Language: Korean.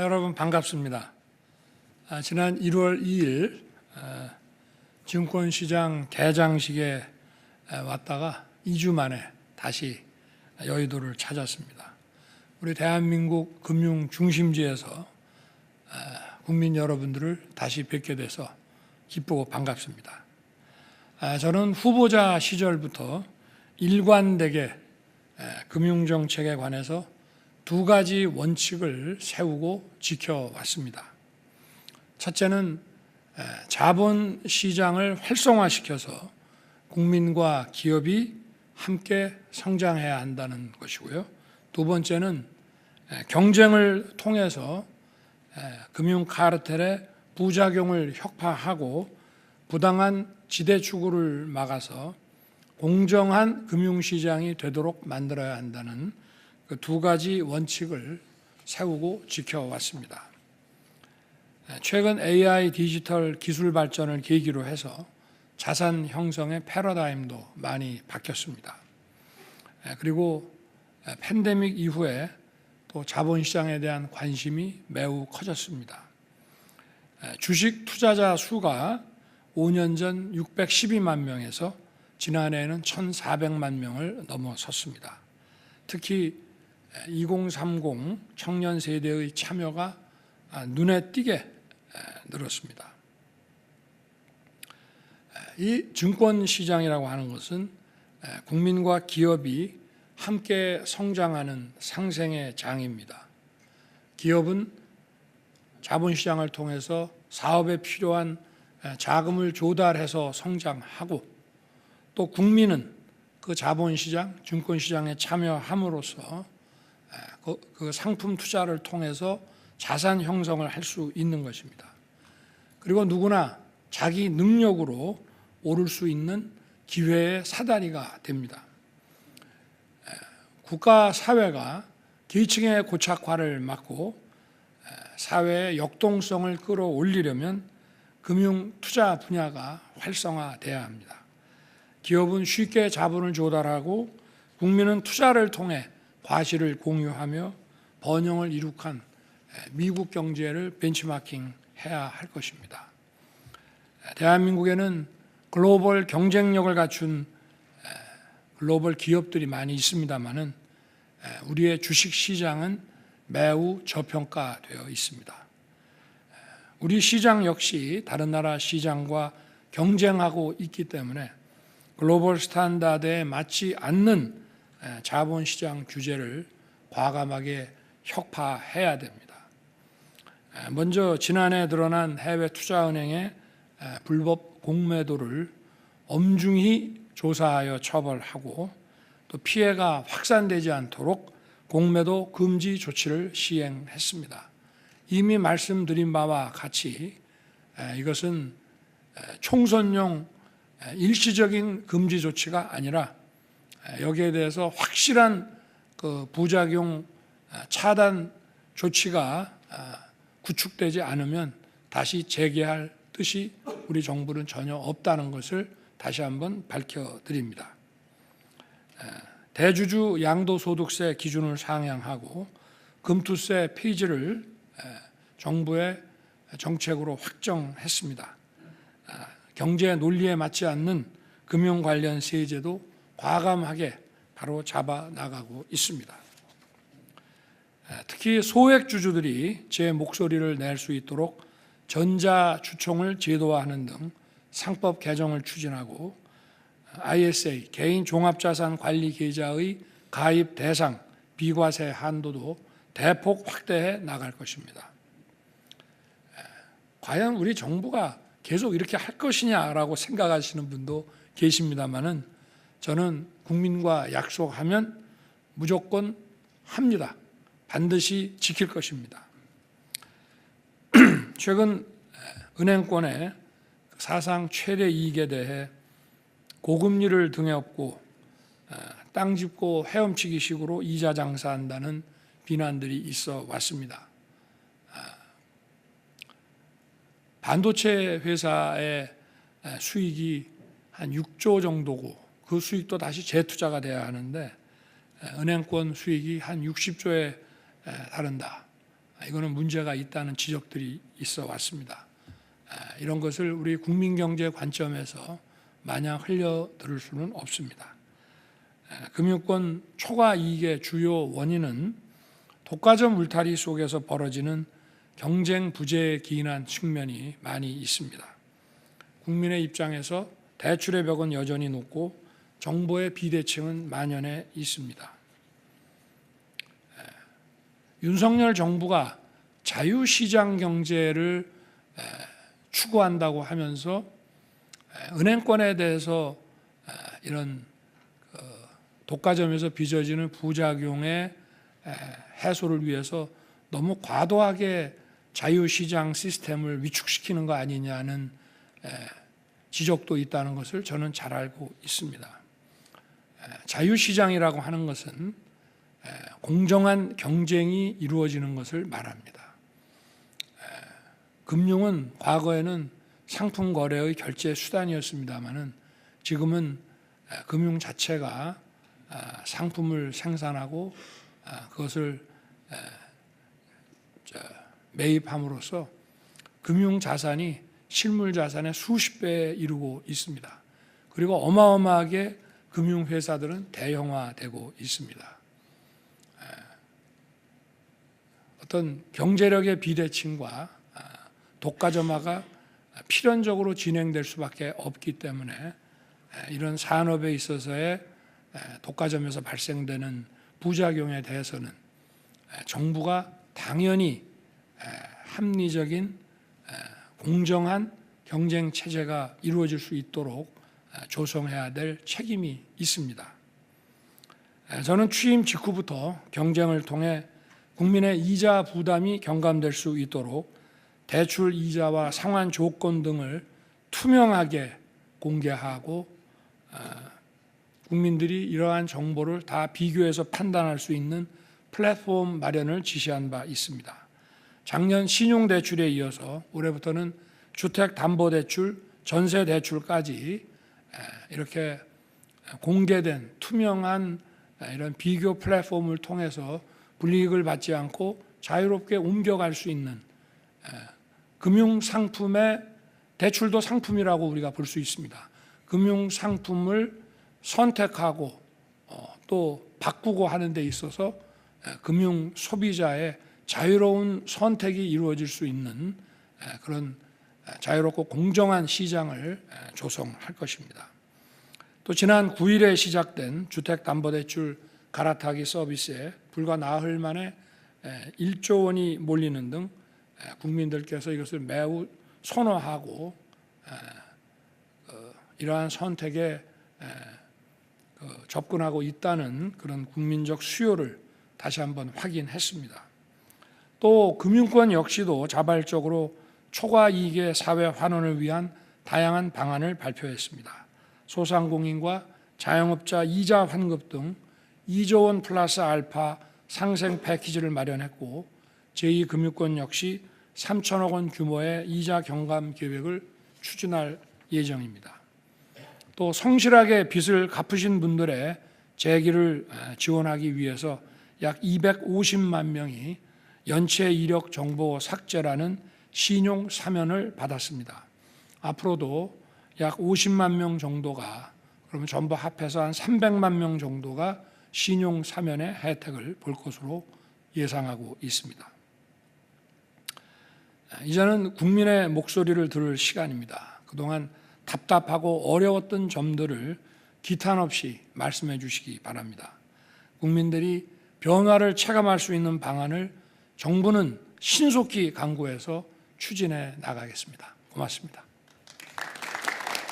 여러분 반갑습니다. 지난 1월 2일 증권시장 개장식에 왔다가 2주 만에 다시 여의도를 찾았습니다. 우리 대한민국 금융 중심지에서 국민 여러분들을 다시 뵙게 돼서 기쁘고 반갑습니다. 저는 후보자 시절부터 일관되게 금융정책에 관해서 두 가지 원칙을 세우고 지켜왔습니다. 첫째는 자본시장을 활성화시켜서 국민과 기업이 함께 성장해야 한다는 것이고요. 두 번째는 경쟁을 통해서 금융 카르텔의 부작용을 혁파하고 부당한 지대 추구를 막아서 공정한 금융시장이 되도록 만들어야 한다는 그 두 가지 원칙을 세우고 지켜왔습니다. 최근 AI 디지털 기술 발전을 계기로 해서 자산 형성의 패러다임도 많이 바뀌었습니다. 그리고 팬데믹 이후에 또 자본시장에 대한 관심이 매우 커졌습니다. 주식 투자자 수가 5년 전 612만 명에서 지난해에는 1,400만 명을 넘어섰습니다. 특히 2030 청년 세대의 참여가 눈에 띄게 늘었습니다. 이 증권시장이라고 하는 것은 국민과 기업이 함께 성장하는 상생의 장입니다. 기업은 자본시장을 통해서 사업에 필요한 자금을 조달해서 성장하고 또 국민은 그 자본시장, 증권시장에 참여함으로써 그 상품 투자를 통해서 자산 형성을 할 수 있는 것입니다. 그리고 누구나 자기 능력으로 오를 수 있는 기회의 사다리가 됩니다. 국가 사회가 계층의 고착화를 막고 사회의 역동성을 끌어올리려면 금융 투자 분야가 활성화돼야 합니다. 기업은 쉽게 자본을 조달하고 국민은 투자를 통해 과실을 공유하며 번영을 이룩한 미국 경제를 벤치마킹해야 할 것입니다. 대한민국에는 글로벌 경쟁력을 갖춘 글로벌 기업들이 많이 있습니다만은 우리의 주식시장은 매우 저평가되어 있습니다. 우리 시장 역시 다른 나라 시장과 경쟁하고 있기 때문에 글로벌 스탠다드에 맞지 않는 자본시장 규제를 과감하게 혁파해야 됩니다. 먼저 지난해 드러난 해외 투자은행의 불법 공매도를 엄중히 조사하여 처벌하고 또 피해가 확산되지 않도록 공매도 금지 조치를 시행했습니다. 이미 말씀드린 바와 같이 이것은 총선용 일시적인 금지 조치가 아니라 여기에 대해서 확실한 그 부작용 차단 조치가 구축되지 않으면 다시 재개할 뜻이 우리 정부는 전혀 없다는 것을 다시 한번 밝혀드립니다. 대주주 양도소득세 기준을 상향하고 금투세 폐지를 정부의 정책으로 확정했습니다. 경제 논리에 맞지 않는 금융 관련 세제도 과감하게 바로 잡아 나가고 있습니다. 특히 소액주주들이 제 목소리를 낼 수 있도록 전자주총을 제도화하는 등 상법 개정을 추진하고 ISA 개인 종합자산 관리 계좌의 가입 대상 비과세 한도도 대폭 확대해 나갈 것입니다. 과연 우리 정부가 계속 이렇게 할 것이냐라고 생각하시는 분도 계십니다만은 저는 국민과 약속하면 무조건 합니다. 반드시 지킬 것입니다. 최근 은행권의 사상 최대 이익에 대해 고금리를 등에 업고 땅 짚고 헤엄치기 식으로 이자 장사한다는 비난들이 있어 왔습니다. 반도체 회사의 수익이 한 6조 정도고 그 수익도 다시 재투자가 돼야 하는데 은행권 수익이 한 60조에 다른다. 이거는 문제가 있다는 지적들이 있어 왔습니다. 이런 것을 우리 국민경제 관점에서 마냥 흘려들을 수는 없습니다. 금융권 초과 이익의 주요 원인은 독과점 울타리 속에서 벌어지는 경쟁 부재에 기인한 측면이 많이 있습니다. 국민의 입장에서 대출의 벽은 여전히 높고 정보의 비대칭은 만연해 있습니다. 윤석열 정부가 자유시장 경제를 추구한다고 하면서 은행권에 대해서 이런 독과점에서 빚어지는 부작용의 해소를 위해서 너무 과도하게 자유시장 시스템을 위축시키는 거 아니냐는 지적도 있다는 것을 저는 잘 알고 있습니다. 자유시장이라고 하는 것은 공정한 경쟁이 이루어지는 것을 말합니다. 금융은 과거에는 상품 거래의 결제 수단이었습니다마는 지금은 금융 자체가 상품을 생산하고 그것을 매입함으로써 금융 자산이 실물 자산의 수십 배에 이르고 있습니다. 그리고 어마어마하게 금융 회사들은 대형화되고 있습니다. 어떤 경제력의 비대칭과 독과점화가 필연적으로 진행될 수밖에 없기 때문에 이런 산업에 있어서의 독과점에서 발생되는 부작용에 대해서는 정부가 당연히 합리적인 공정한 경쟁 체제가 이루어질 수 있도록 조성해야 될 책임이 있습니다. 저는 취임 직후부터 경쟁을 통해 국민의 이자 부담이 경감될 수 있도록 대출 이자와 상환 조건 등을 투명하게 공개하고 국민들이 이러한 정보를 다 비교해서 판단할 수 있는 플랫폼 마련을 지시한 바 있습니다. 작년 신용대출에 이어서 올해부터는 주택담보대출, 전세대출까지 이렇게 공개된 투명한 이런 비교 플랫폼을 통해서 불이익을 받지 않고 자유롭게 옮겨갈 수 있는 금융상품의 대출도 상품이라고 우리가 볼 수 있습니다. 금융상품을 선택하고 또 바꾸고 하는 데 있어서 금융 소비자의 자유로운 선택이 이루어질 수 있는 그런 자유롭고 공정한 시장을 조성할 것입니다. 또 지난 9일에 시작된 주택담보대출 갈아타기 서비스에 불과 나흘 만에 1조 원이 몰리는 등 국민들께서 이것을 매우 선호하고 이러한 선택에 접근하고 있다는 그런 국민적 수요를 다시 한번 확인했습니다. 또 금융권 역시도 자발적으로 초과 이익의 사회 환원을 위한 다양한 방안을 발표했습니다. 소상공인과 자영업자 이자 환급 등 2조 원 플러스 알파 상생 패키지를 마련했고 제2금융권 역시 3천억 원 규모의 이자 경감 계획을 추진할 예정입니다. 또 성실하게 빚을 갚으신 분들의 재기를 지원하기 위해서 약 250만 명이 연체 이력 정보 삭제라는 신용 사면을 받았습니다. 앞으로도 약 50만 명 정도가, 그러면 전부 합해서 한 300만 명 정도가 신용 사면의 혜택을 볼 것으로 예상하고 있습니다. 이제는 국민의 목소리를 들을 시간입니다. 그동안 답답하고 어려웠던 점들을 기탄 없이 말씀해 주시기 바랍니다. 국민들이 변화를 체감할 수 있는 방안을 정부는 신속히 강구해서 추진해 나가겠습니다. 고맙습니다.